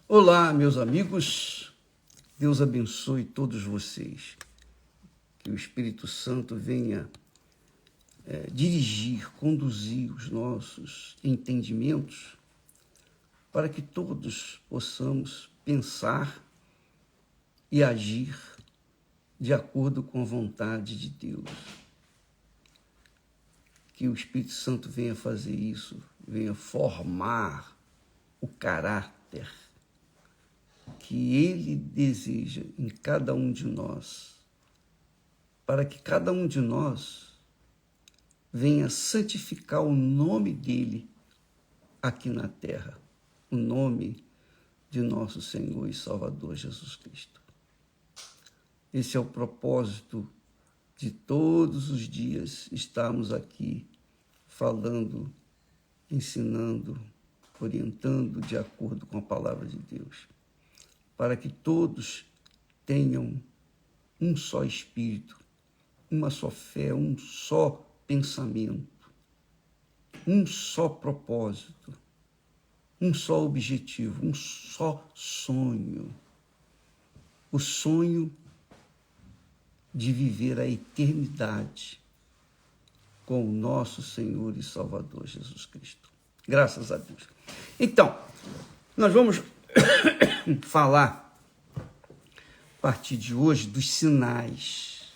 Olá, meus amigos, Deus abençoe todos vocês, que o Espírito Santo venha dirigir, conduzir os nossos entendimentos para que todos possamos pensar e agir de acordo com a vontade de Deus. Que o Espírito Santo venha fazer isso, venha formar o caráter que Ele deseja em cada um de nós, para que cada um de nós venha santificar o nome dEle aqui na terra, o nome de nosso Senhor e Salvador Jesus Cristo. Esse é o propósito de todos os dias estarmos aqui falando, ensinando, orientando de acordo com a palavra de Deus, para que todos tenham um só espírito, uma só fé, um só pensamento, um só propósito, um só objetivo, um só sonho. O sonho de viver a eternidade com o nosso Senhor e Salvador Jesus Cristo. Graças a Deus. Então, nós vamos falar, a partir de hoje, dos sinais,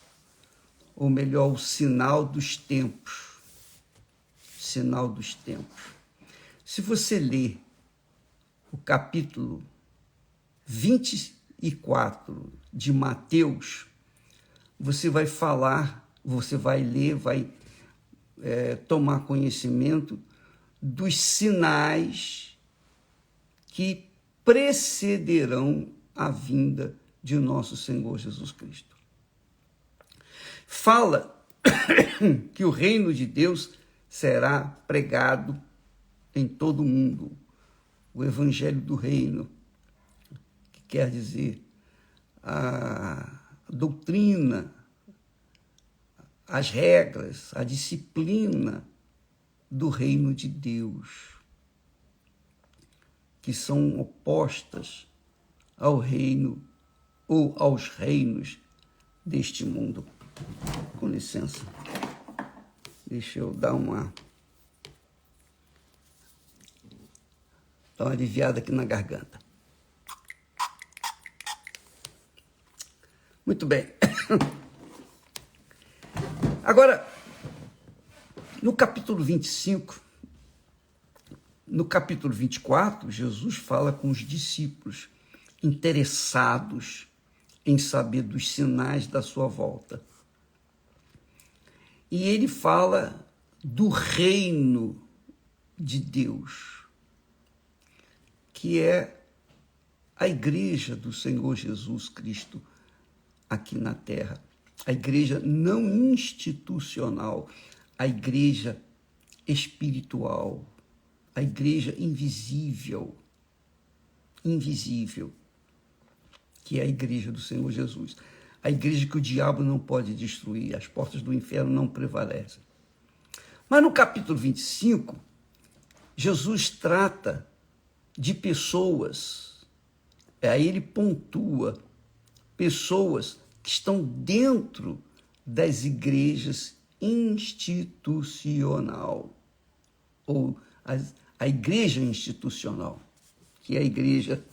ou melhor, o sinal dos tempos. Sinal dos tempos. Se você ler o capítulo 24 de Mateus, você vai falar, você vai ler, vai tomar conhecimento dos sinais que precederão a vinda de nosso Senhor Jesus Cristo. Fala que o reino de Deus será pregado em todo o mundo, o evangelho do reino, que quer dizer a doutrina, as regras, a disciplina do reino de Deus, que são opostas ao reino ou aos reinos deste mundo. Com licença, deixa eu dar uma aliviada aqui na garganta. Muito bem. Agora, no capítulo 25, no capítulo 24, Jesus fala com os discípulos interessados em saber dos sinais da sua volta. E ele fala do reino de Deus, que é a igreja do Senhor Jesus Cristo aqui na terra. A igreja não institucional, a igreja espiritual, a igreja invisível, que é a igreja do Senhor Jesus. A igreja que o diabo não pode destruir, as portas do inferno não prevalecem. Mas no capítulo 25, Jesus trata de pessoas, aí ele pontua pessoas que estão dentro das igrejas institucional, ou a igreja institucional, que é a igreja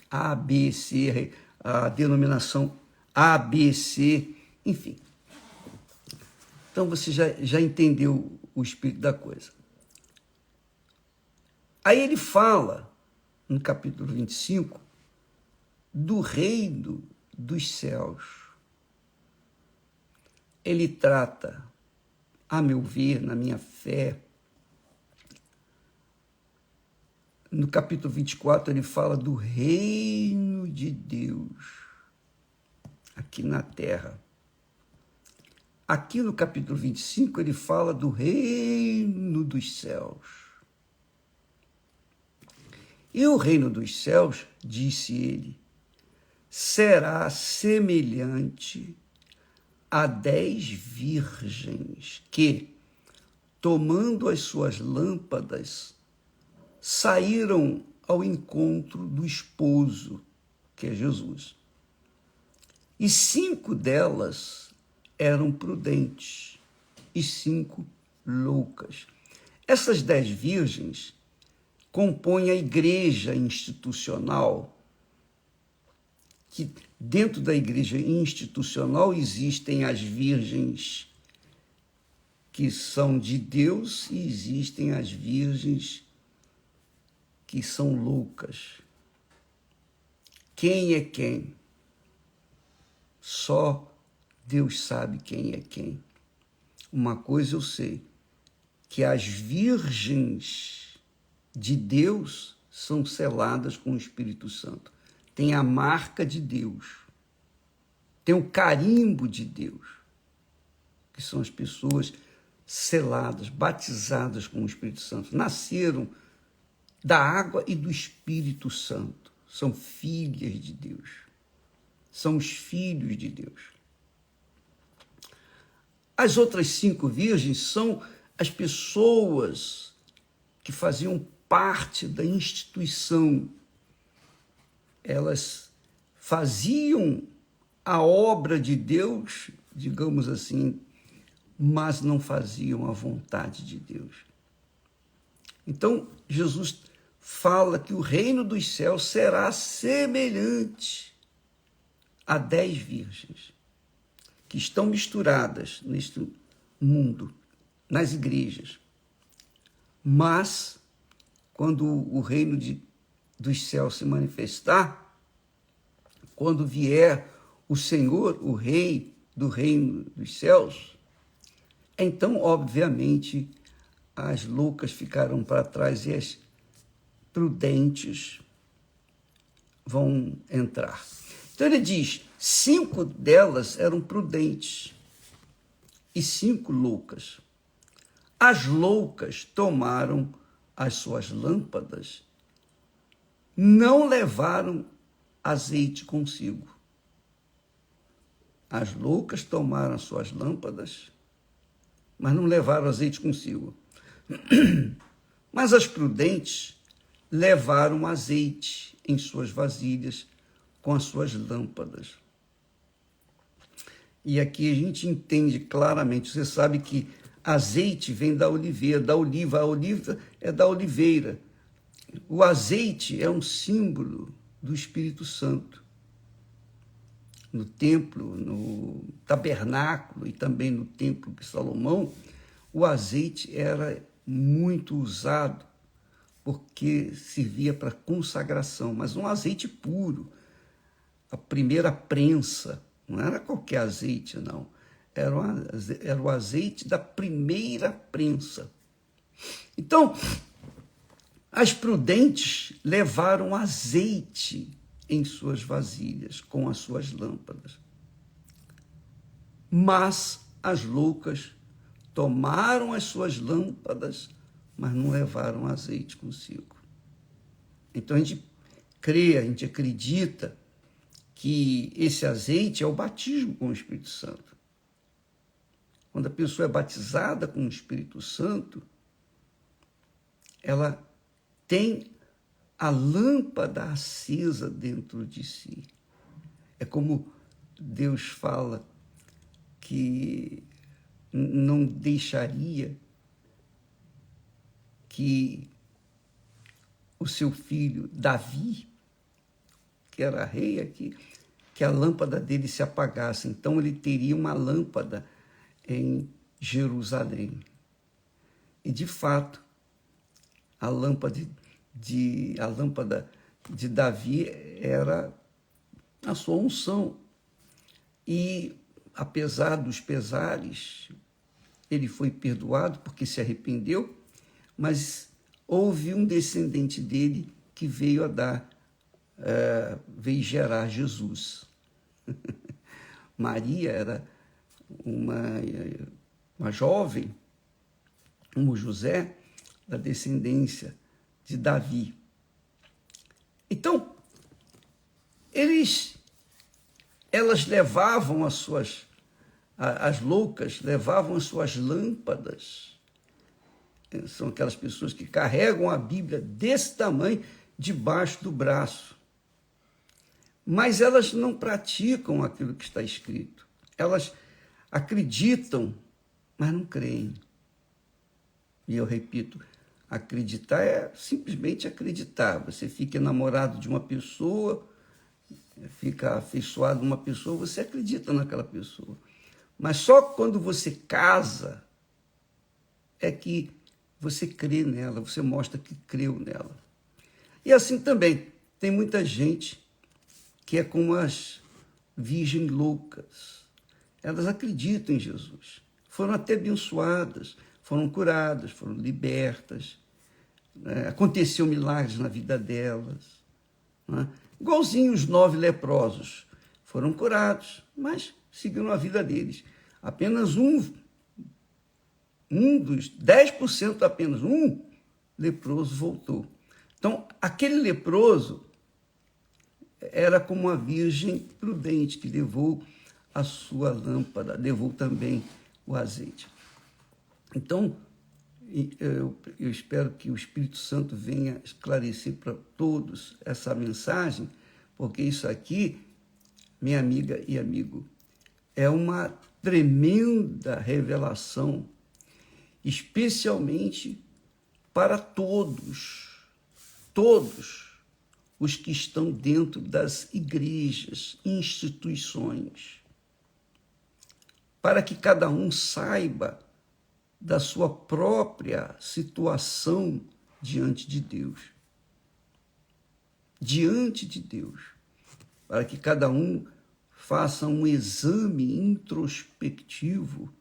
ABC, a denominação ABC, enfim. Então você já entendeu o espírito da coisa. Aí ele fala, no capítulo 25, do reino dos céus. Ele trata, a meu ver, na minha fé, no capítulo 24, ele fala do reino de Deus aqui na terra. Aqui no capítulo 25, ele fala do reino dos céus. E o reino dos céus, disse ele, será semelhante a 10 virgens que, tomando as suas lâmpadas, saíram ao encontro do esposo, que é Jesus. E 5 delas eram prudentes e 5 loucas. Essas 10 virgens compõem a igreja institucional, que dentro da igreja institucional existem as virgens que são de Deus e existem as virgens que são loucas. Quem é quem? Só Deus sabe quem é quem. Uma coisa eu sei, que as virgens de Deus são seladas com o Espírito Santo. Tem a marca de Deus, tem o carimbo de Deus, que são as pessoas seladas, batizadas com o Espírito Santo. Nasceram da água e do Espírito Santo. São filhas de Deus. São os filhos de Deus. As outras 5 virgens são as pessoas que faziam parte da instituição. Elas faziam a obra de Deus, digamos assim, mas não faziam a vontade de Deus. Então, Jesus fala que o reino dos céus será semelhante a 10 virgens que estão misturadas neste mundo, nas igrejas. Mas, quando o reino dos céus se manifestar, quando vier o Senhor, o Rei do reino dos céus, então, obviamente, as loucas ficarão para trás e as prudentes vão entrar. Então ele diz, 5 delas eram prudentes e 5 loucas. As loucas tomaram as suas lâmpadas, não levaram azeite consigo. As loucas tomaram as suas lâmpadas, mas não levaram azeite consigo. Mas as prudentes levaram azeite em suas vasilhas com as suas lâmpadas. E aqui a gente entende claramente, você sabe que azeite vem da oliveira, da oliva, a oliva é da oliveira. O azeite é um símbolo do Espírito Santo. No templo, no tabernáculo e também no templo de Salomão, o azeite era muito usado porque servia para consagração, mas um azeite puro, a primeira prensa, não era qualquer azeite, não. Era o azeite da primeira prensa. Então, as prudentes levaram azeite em suas vasilhas, com as suas lâmpadas. Mas as loucas tomaram as suas lâmpadas, mas não levaram azeite consigo. Então a gente crê, a gente acredita que esse azeite é o batismo com o Espírito Santo. Quando a pessoa é batizada com o Espírito Santo, ela tem a lâmpada acesa dentro de si. É como Deus fala que não deixaria que o seu filho Davi, que era rei aqui, que a lâmpada dele se apagasse. Então ele teria uma lâmpada em Jerusalém. E de fato, a lâmpada de Davi era a sua unção. E apesar dos pesares, ele foi perdoado porque se arrependeu, mas houve um descendente dele que veio veio gerar Jesus. Maria era uma jovem, como José, da descendência de Davi. Então, elas levavam as loucas levavam as suas lâmpadas. São aquelas pessoas que carregam a Bíblia desse tamanho debaixo do braço. Mas elas não praticam aquilo que está escrito. Elas acreditam, mas não creem. E eu repito, acreditar é simplesmente acreditar. Você fica enamorado de uma pessoa, fica afeiçoado de uma pessoa, você acredita naquela pessoa. Mas só quando você casa é que você crê nela, você mostra que creu nela. E assim também, tem muita gente que é como as virgens loucas. Elas acreditam em Jesus. Foram até abençoadas, foram curadas, foram libertas. Aconteceu milagres na vida delas. Né? Igualzinho os 9 leprosos. Foram curados, mas seguiram a vida deles. Apenas um dos 10%, apenas um leproso voltou. Então, aquele leproso era como uma virgem prudente que levou a sua lâmpada, levou também o azeite. Então, eu espero que o Espírito Santo venha esclarecer para todos essa mensagem, porque isso aqui, minha amiga e amigo, é uma tremenda revelação, especialmente para todos os que estão dentro das igrejas, instituições, para que cada um saiba da sua própria situação diante de Deus. Diante de Deus. Para que cada um faça um exame introspectivo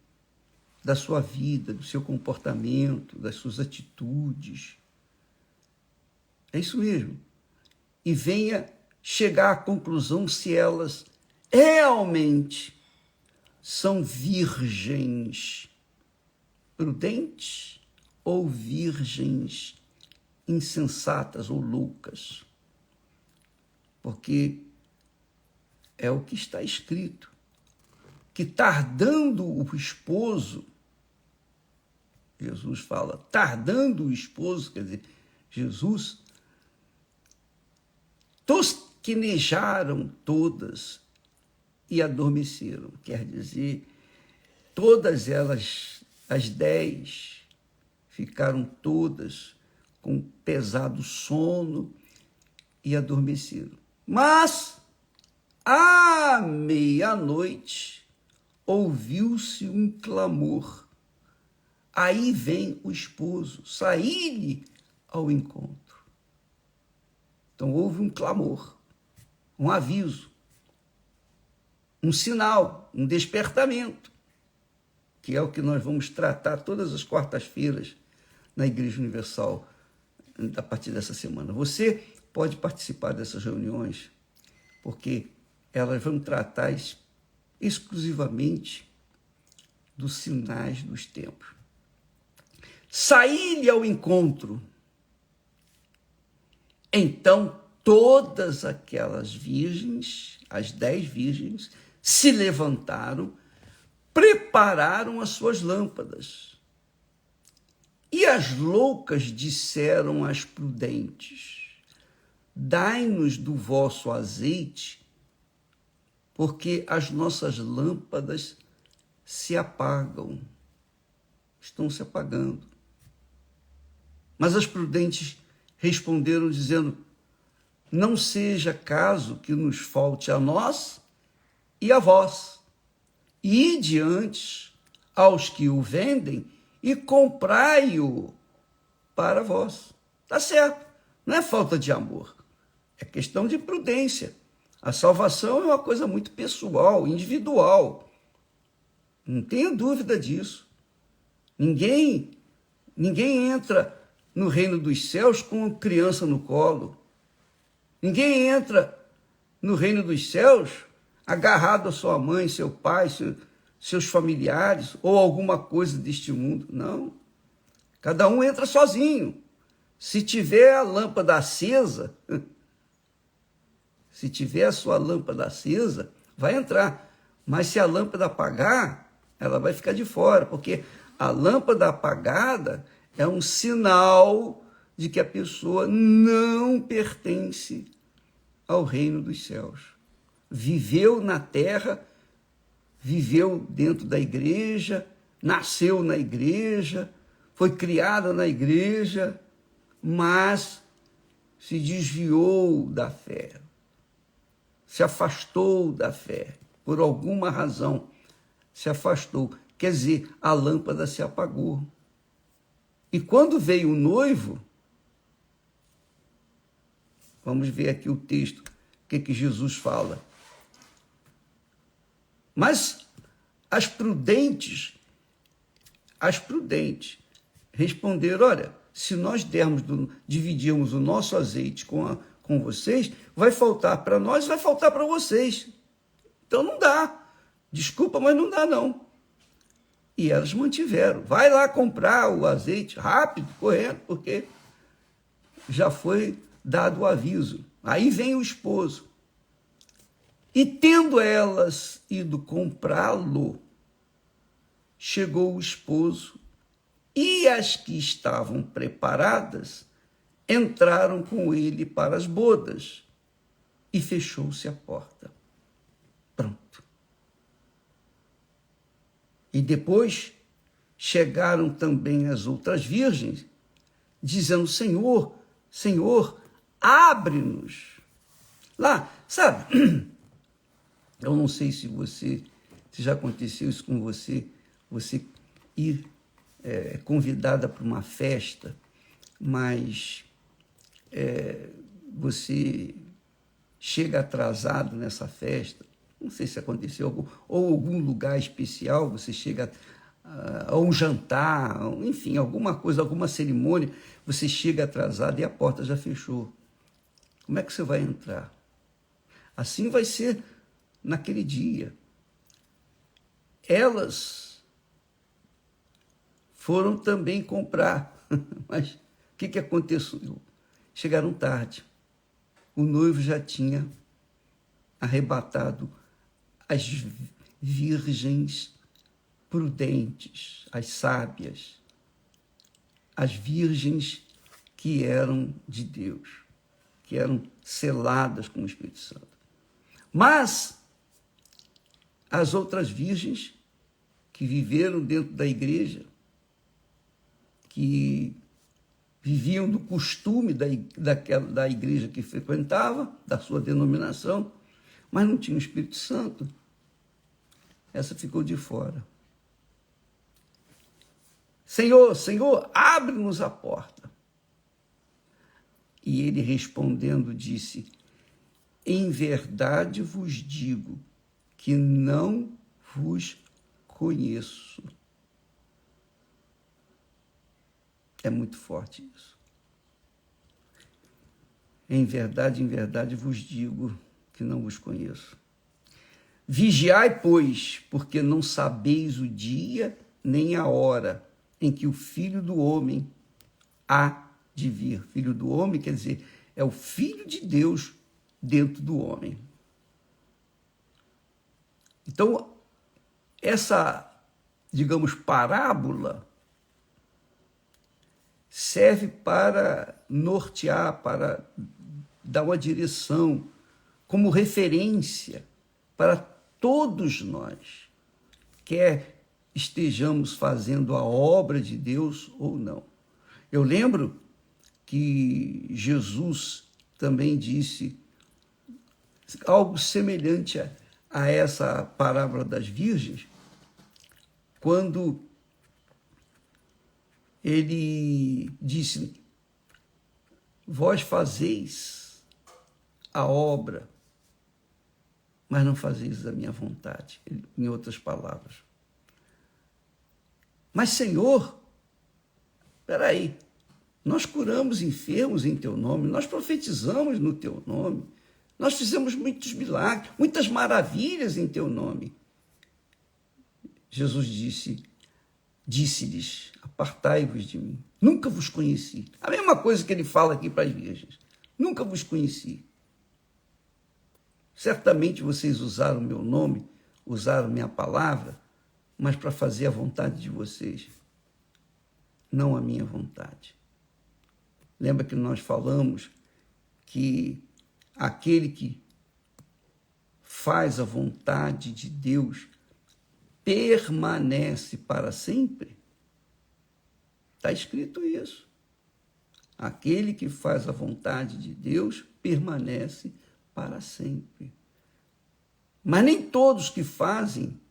da sua vida, do seu comportamento, das suas atitudes. É isso mesmo. E venha chegar à conclusão se elas realmente são virgens prudentes ou virgens insensatas ou loucas. Porque é o que está escrito, que tardando o esposo, Jesus fala, tardando o esposo, quer dizer, Jesus, tosquenejaram todas e adormeceram. Quer dizer, todas elas, as 10, ficaram todas com pesado sono e adormeceram. Mas, à meia-noite, ouviu-se um clamor. Aí vem o esposo, saí-lhe ao encontro. Então houve um clamor, um aviso, um sinal, um despertamento, que é o que nós vamos tratar todas as quartas-feiras na Igreja Universal, a partir dessa semana. Você pode participar dessas reuniões, porque elas vão tratar exclusivamente dos sinais dos tempos. Saí-lhe ao encontro. Então, todas aquelas virgens, as 10 virgens, se levantaram, prepararam as suas lâmpadas. E as loucas disseram às prudentes: dai-nos do vosso azeite, porque as nossas lâmpadas se apagam, estão se apagando. Mas as prudentes responderam dizendo: não seja caso que nos falte a nós e a vós. Ide antes aos que o vendem e comprai-o para vós. Tá certo, não é falta de amor, é questão de prudência. A salvação é uma coisa muito pessoal, individual. Não tenha dúvida disso. Ninguém entra no reino dos céus com criança no colo. Ninguém entra no reino dos céus agarrado a sua mãe, seu pai, seus familiares ou alguma coisa deste mundo. Não. Cada um entra sozinho. Se tiver a lâmpada acesa, se tiver a sua lâmpada acesa, vai entrar. Mas se a lâmpada apagar, ela vai ficar de fora, porque a lâmpada apagada é um sinal de que a pessoa não pertence ao reino dos céus. Viveu na terra, viveu dentro da igreja, nasceu na igreja, foi criada na igreja, mas se desviou da fé, se afastou da fé, por alguma razão se afastou. Quer dizer, a lâmpada se apagou. E quando veio o noivo, vamos ver aqui o texto, o que Jesus fala. Mas as prudentes responderam, olha, se nós dividirmos o nosso azeite com vocês, vai faltar para nós, vai faltar para vocês. Então não dá. Desculpa, mas não dá não. E elas mantiveram. Vai lá comprar o azeite rápido, correndo, porque já foi dado o aviso. Aí vem o esposo. E tendo elas ido comprá-lo, chegou o esposo, e as que estavam preparadas entraram com ele para as bodas, e fechou-se a porta. Pronto. E depois chegaram também as outras virgens, dizendo, Senhor, Senhor, abre-nos. Lá, sabe, eu não sei se já aconteceu isso com você ir convidada para uma festa, mas você chega atrasado nessa festa, não sei se aconteceu, ou algum lugar especial, você chega a um jantar, enfim, alguma coisa, alguma cerimônia, você chega atrasado e a porta já fechou. Como é que você vai entrar? Assim vai ser naquele dia. Elas foram também comprar, mas o que aconteceu? Chegaram tarde. O noivo já tinha arrebatado as virgens prudentes, as sábias, as virgens que eram de Deus, que eram seladas com o Espírito Santo. Mas as outras virgens que viveram dentro da igreja, que viviam do costume da igreja que frequentava, da sua denominação, mas não tinha o Espírito Santo, essa ficou de fora. Senhor, Senhor, abre-nos a porta. E ele respondendo disse, em verdade vos digo que não vos conheço. É muito forte isso. Em verdade vos digo que não vos conheço. Vigiai, pois, porque não sabeis o dia nem a hora em que o Filho do Homem há de vir. Filho do Homem quer dizer, é o Filho de Deus dentro do homem. Então, essa, digamos, parábola serve para nortear, para dar uma direção, como referência para todos nós, quer estejamos fazendo a obra de Deus ou não. Eu lembro que Jesus também disse algo semelhante a essa parábola das virgens, quando ele disse, vós fazeis a obra, mas não fazeis a minha vontade, em outras palavras. Mas, Senhor, espera aí, nós curamos enfermos em teu nome, nós profetizamos no teu nome, nós fizemos muitos milagres, muitas maravilhas em teu nome. Jesus disse-lhes, apartai-vos de mim, nunca vos conheci. A mesma coisa que ele fala aqui para as virgens, nunca vos conheci. Certamente vocês usaram meu nome, usaram minha palavra, mas para fazer a vontade de vocês, não a minha vontade. Lembra que nós falamos que aquele que faz a vontade de Deus permanece para sempre? Está escrito isso. Aquele que faz a vontade de Deus permanece para sempre. Mas nem todos que fazem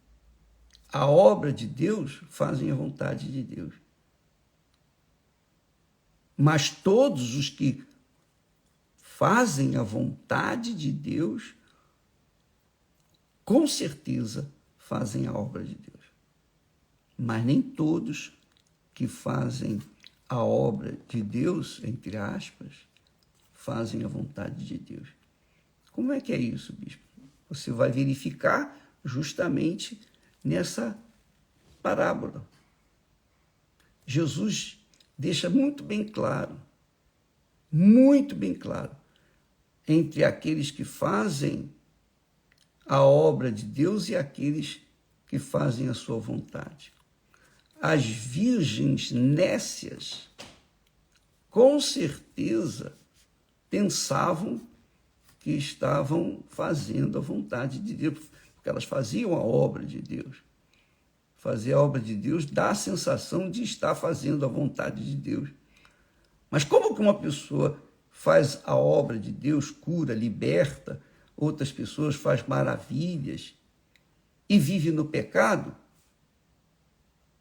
a obra de Deus fazem a vontade de Deus. Mas todos os que fazem a vontade de Deus, com certeza fazem a obra de Deus. Mas nem todos que fazem a obra de Deus, entre aspas, fazem a vontade de Deus. Como é que é isso, bispo? Você vai verificar justamente nessa parábola. Jesus deixa muito bem claro, entre aqueles que fazem a obra de Deus e aqueles que fazem a sua vontade. As virgens nécias, com certeza, pensavam que estavam fazendo a vontade de Deus, porque elas faziam a obra de Deus. Fazer a obra de Deus dá a sensação de estar fazendo a vontade de Deus. Mas como que uma pessoa faz a obra de Deus, cura, liberta outras pessoas, faz maravilhas e vive no pecado?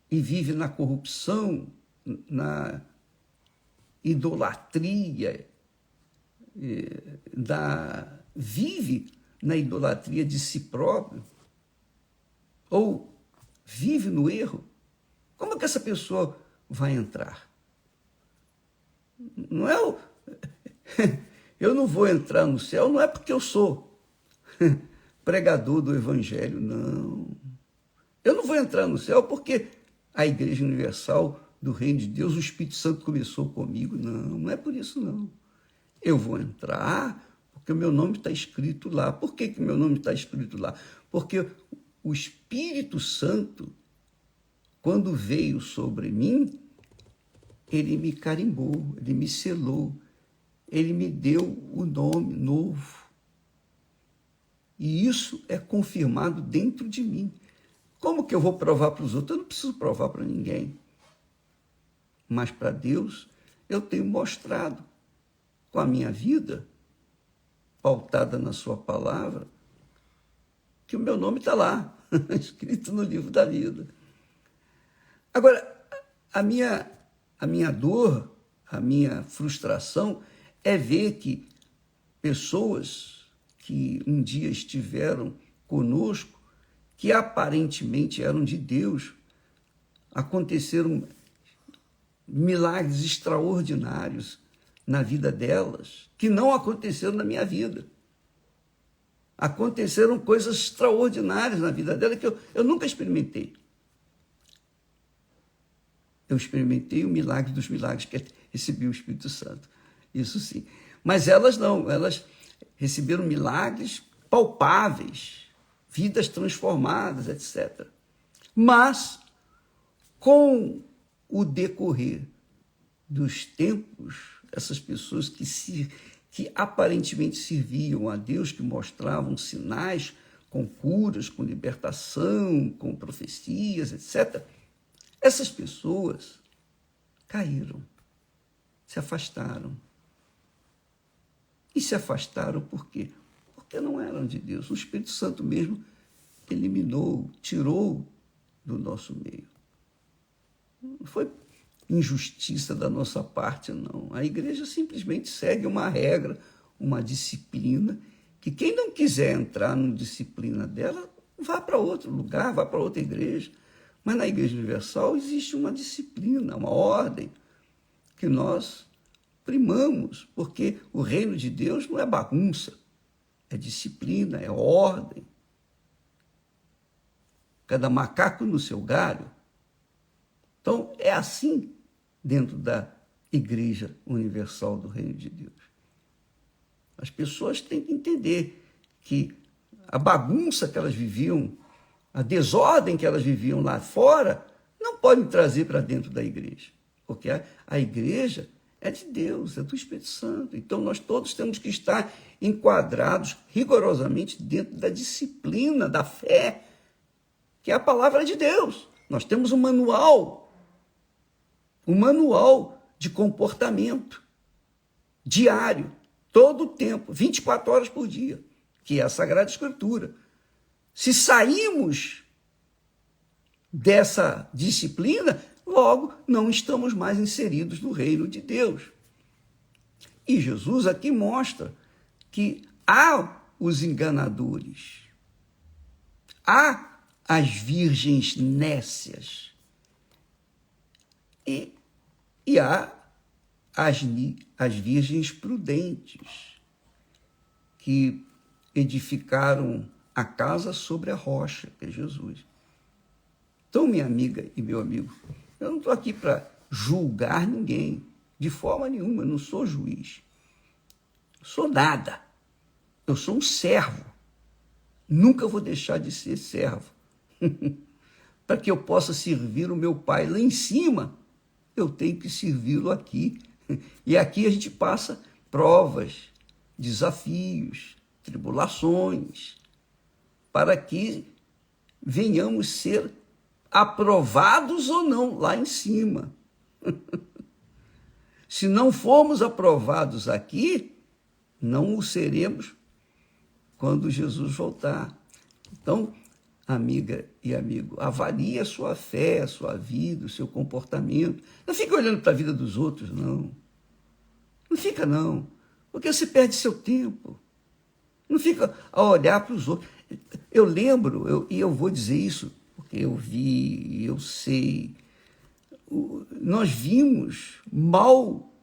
E vive na corrupção, na idolatria, vive na idolatria de si próprio, ou vive no erro? Como é que essa pessoa vai entrar? Não é eu não vou entrar no céu, não é porque eu sou pregador do evangelho, não. Eu não vou entrar no céu porque a Igreja Universal do Reino de Deus, o Espírito Santo começou comigo. Não é por isso, não. Eu vou entrar porque o meu nome está escrito lá. Por que o meu nome está escrito lá? Porque o Espírito Santo, quando veio sobre mim, ele me carimbou, ele me selou, ele me deu o nome novo. E isso é confirmado dentro de mim. Como que eu vou provar para os outros? Eu não preciso provar para ninguém. Mas para Deus, eu tenho mostrado com a minha vida, pautada na sua palavra, que o meu nome está lá, escrito no livro da vida. Agora, a minha dor, a minha frustração é ver que pessoas que um dia estiveram conosco, que aparentemente eram de Deus, aconteceram milagres extraordinários na vida delas, que não aconteceram na minha vida. Aconteceram coisas extraordinárias na vida dela que eu nunca experimentei. Eu experimentei o milagre dos milagres, que é receber o Espírito Santo. Isso sim. Mas elas não, elas receberam milagres palpáveis, vidas transformadas, etc. Mas, com o decorrer dos tempos, essas pessoas que aparentemente serviam a Deus, que mostravam sinais com curas, com libertação, com profecias, etc., essas pessoas caíram, se afastaram. E se afastaram por quê? Porque não eram de Deus. O Espírito Santo mesmo eliminou, tirou do nosso meio. Não foi injustiça da nossa parte, não. A igreja simplesmente segue uma regra, uma disciplina, que quem não quiser entrar numa disciplina dela, vá para outro lugar, vá para outra igreja. Mas na Igreja Universal existe uma disciplina, uma ordem, que nós primamos, porque o reino de Deus não é bagunça, é disciplina, é ordem. Cada macaco no seu galho. Então, é assim dentro da Igreja Universal do Reino de Deus. As pessoas têm que entender que a bagunça que elas viviam, a desordem que elas viviam lá fora, não podem trazer para dentro da igreja. Porque a igreja é de Deus, é do Espírito Santo. Então, nós todos temos que estar enquadrados rigorosamente dentro da disciplina da fé, que é a palavra de Deus. Nós temos um manual de comportamento diário, todo o tempo, 24 horas por dia, que é a Sagrada Escritura. Se saímos dessa disciplina, logo não estamos mais inseridos no reino de Deus. E Jesus aqui mostra que há os enganadores, há as virgens nécias e há as virgens prudentes, que edificaram a casa sobre a rocha, que é Jesus. Então, minha amiga e meu amigo, eu não estou aqui para julgar ninguém, de forma nenhuma, eu não sou juiz. Eu sou nada. Eu sou um servo. Nunca vou deixar de ser servo. Para que eu possa servir o meu Pai lá em cima, eu tenho que servi-lo aqui. E aqui a gente passa provas, desafios, tribulações, para que venhamos ser aprovados ou não lá em cima. Se não formos aprovados aqui, não o seremos quando Jesus voltar. Então, amiga e amigo, avalie a sua fé, a sua vida, o seu comportamento. Não fique olhando para a vida dos outros, não. Não fica, não. Porque você perde seu tempo. Não fica a olhar para os outros. Eu lembro, e eu vou dizer isso, porque eu vi, eu sei, nós vimos mau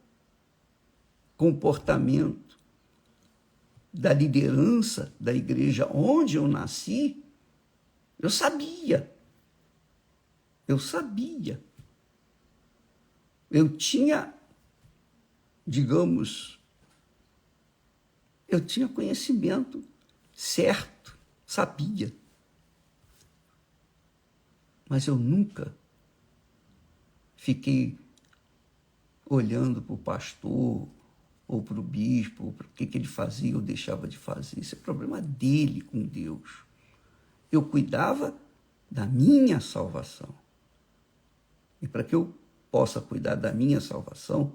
comportamento da liderança da igreja onde eu nasci. Eu sabia. Eu tinha, digamos, eu tinha conhecimento certo, sabia. Mas eu nunca fiquei olhando para o pastor ou para o bispo, para o que ele fazia ou deixava de fazer. Isso é problema dele com Deus. Eu cuidava da minha salvação. E para que eu possa cuidar da minha salvação,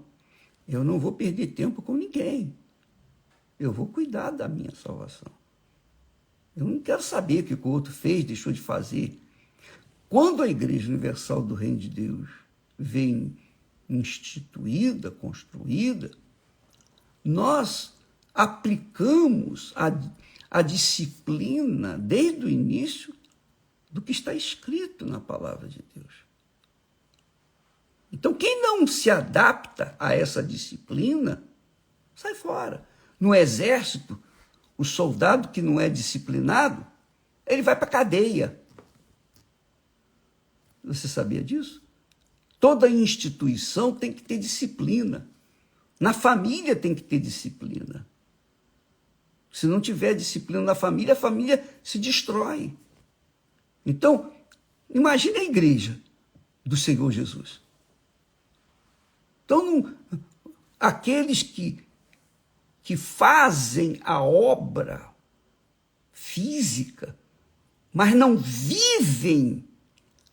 eu não vou perder tempo com ninguém. Eu vou cuidar da minha salvação. Eu não quero saber o que o outro fez, deixou de fazer. Quando a Igreja Universal do Reino de Deus vem instituída, construída, nós aplicamos a disciplina desde o início do que está escrito na palavra de Deus. Então, quem não se adapta a essa disciplina, sai fora. No exército, o soldado que não é disciplinado, ele vai para a cadeia. Você sabia disso? Toda instituição tem que ter disciplina. Na família tem que ter disciplina. Se não tiver disciplina na família, a família se destrói. Então, imagine a igreja do Senhor Jesus. Então, aqueles que fazem a obra física, mas não vivem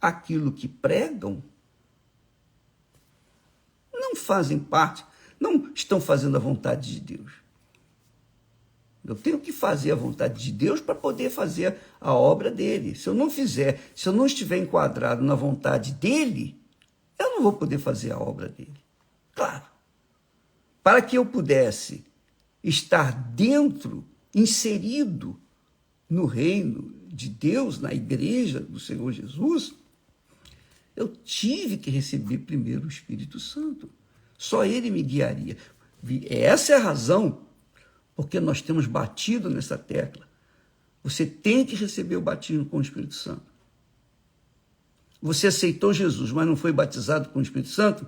aquilo que pregam, não fazem parte, não estão fazendo a vontade de Deus. Eu tenho que fazer a vontade de Deus para poder fazer a obra dele. Se eu não fizer, se eu não estiver enquadrado na vontade dele, eu não vou poder fazer a obra dele. Claro. Para que eu pudesse estar dentro, inserido no reino de Deus, na igreja do Senhor Jesus, eu tive que receber primeiro o Espírito Santo. Só ele me guiaria. Essa é a razão porque nós temos batido nessa tecla. Você tem que receber o batismo com o Espírito Santo. Você aceitou Jesus, mas não foi batizado com o Espírito Santo?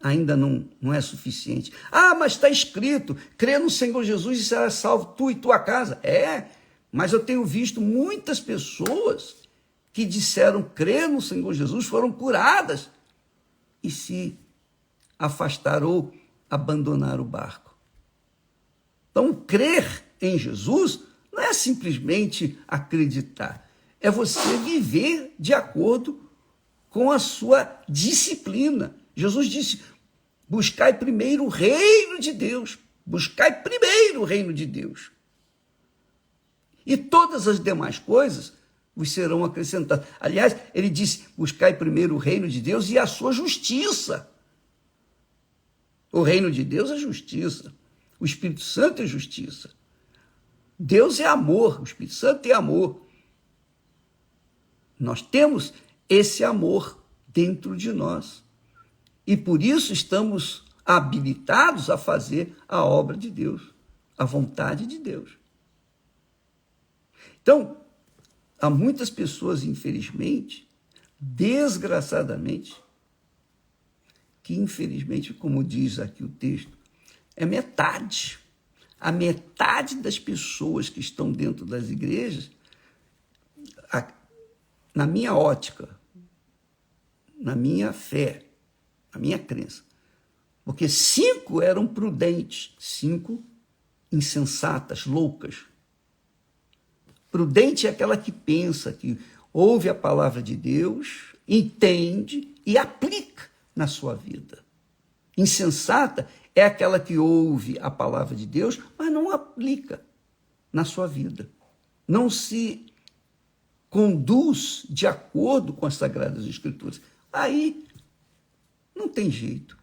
Ainda não é suficiente. Ah, mas está escrito, crê no Senhor Jesus e será salvo tu e tua casa. É, mas eu tenho visto muitas pessoas que disseram crer no Senhor Jesus, foram curadas e se afastaram ou abandonar o barco. Então, crer em Jesus não é simplesmente acreditar, é você viver de acordo com a sua disciplina. Jesus disse: buscai primeiro o reino de Deus, buscai primeiro o reino de Deus. E todas as demais coisas vos serão acrescentadas. Aliás, ele disse: buscai primeiro o reino de Deus e a sua justiça. O reino de Deus é justiça. O Espírito Santo é justiça. Deus é amor, o Espírito Santo é amor. Nós temos esse amor dentro de nós. E por isso estamos habilitados a fazer a obra de Deus, a vontade de Deus. Então, há muitas pessoas, infelizmente, desgraçadamente, que infelizmente, como diz aqui o texto, é metade. A metade das pessoas que estão dentro das igrejas, na minha ótica, na minha fé, na minha crença, porque 5 eram prudentes, 5 insensatas, loucas. Prudente é aquela que pensa, que ouve a palavra de Deus, entende e aplica na sua vida. Insensata é aquela que ouve a palavra de Deus, mas não aplica na sua vida. Não se conduz de acordo com as Sagradas Escrituras. Aí não tem jeito.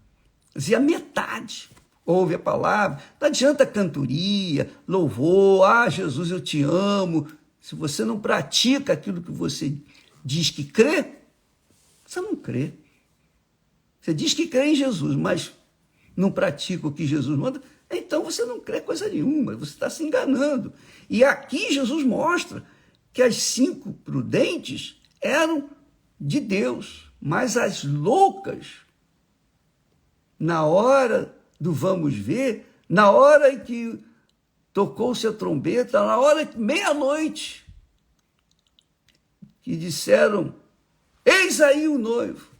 E a metade ouve a palavra, não adianta cantoria, louvor, Jesus, eu te amo. Se você não pratica aquilo que você diz que crê, você não crê. Você diz que crê em Jesus, mas não pratica o que Jesus manda, então você não crê coisa nenhuma, você está se enganando. E aqui Jesus mostra que as 5 prudentes eram de Deus, mas as loucas, na hora do vamos ver, na hora em que tocou-se a trombeta, na hora que meia-noite, que disseram: eis aí o noivo,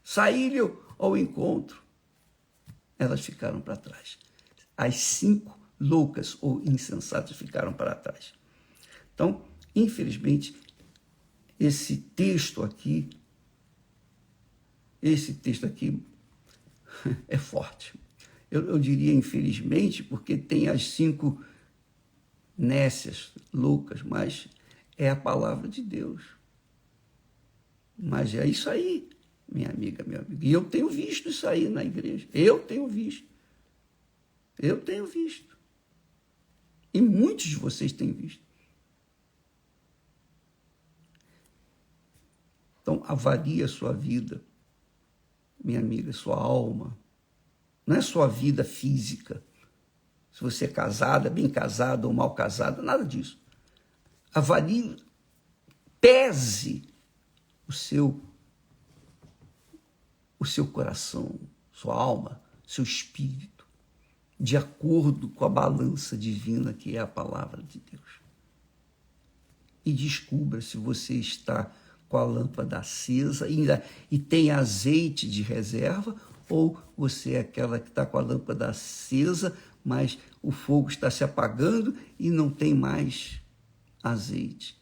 saí-lhe ao encontro. Elas ficaram para trás. As 5 loucas ou insensatas ficaram para trás. Então, infelizmente, esse texto aqui é forte. Eu diria infelizmente, porque tem as 5 nécias, loucas, mas é a palavra de Deus. Mas é isso aí, minha amiga, meu amigo. E eu tenho visto isso aí na igreja. Eu tenho visto. E muitos de vocês têm visto. Então, avalie a sua vida, minha amiga, sua alma. Não é sua vida física. Se você é casada, bem casada ou mal casada, nada disso. Avalie, pese o seu coração, sua alma, seu espírito, de acordo com a balança divina que é a palavra de Deus. E descubra se você está com a lâmpada acesa e tem azeite de reserva, ou você é aquela que está com a lâmpada acesa, mas o fogo está se apagando e não tem mais azeite.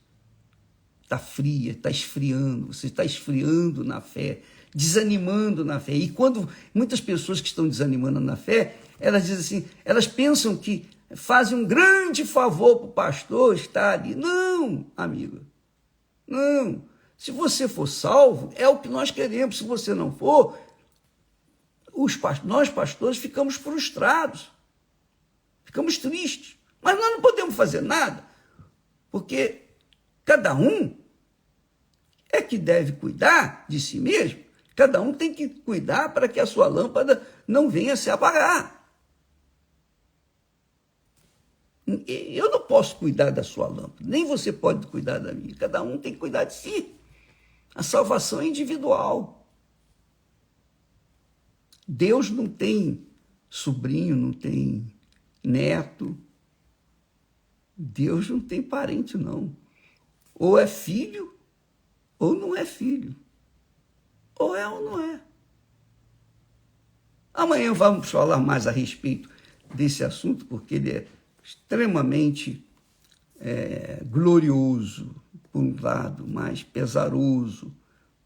Está fria, está esfriando, você está esfriando na fé, desanimando na fé. E quando muitas pessoas que estão desanimando na fé, elas dizem assim, elas pensam que fazem um grande favor para o pastor estar ali. Não, amiga, não. Se você for salvo, é o que nós queremos. Se você não for, nós pastores ficamos frustrados, ficamos tristes. Mas nós não podemos fazer nada, porque cada um é que deve cuidar de si mesmo. Cada um tem que cuidar para que a sua lâmpada não venha se apagar. Eu não posso cuidar da sua lâmpada, nem você pode cuidar da minha. Cada um tem que cuidar de si. A salvação é individual. Deus não tem sobrinho, não tem neto. Deus não tem parente, não. Ou é filho, ou não é filho. Ou é ou não é. Amanhã vamos falar mais a respeito desse assunto, porque ele é extremamente glorioso, por um lado, mas pesaroso,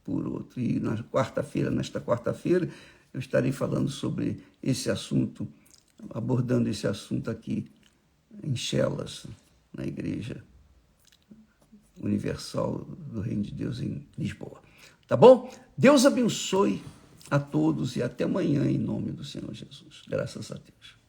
por outro. E nesta quarta-feira, eu estarei falando sobre esse assunto, abordando esse assunto aqui em Chelas, na Igreja Universal do Reino de Deus em Lisboa. Tá bom? Deus abençoe a todos e até amanhã em nome do Senhor Jesus. Graças a Deus.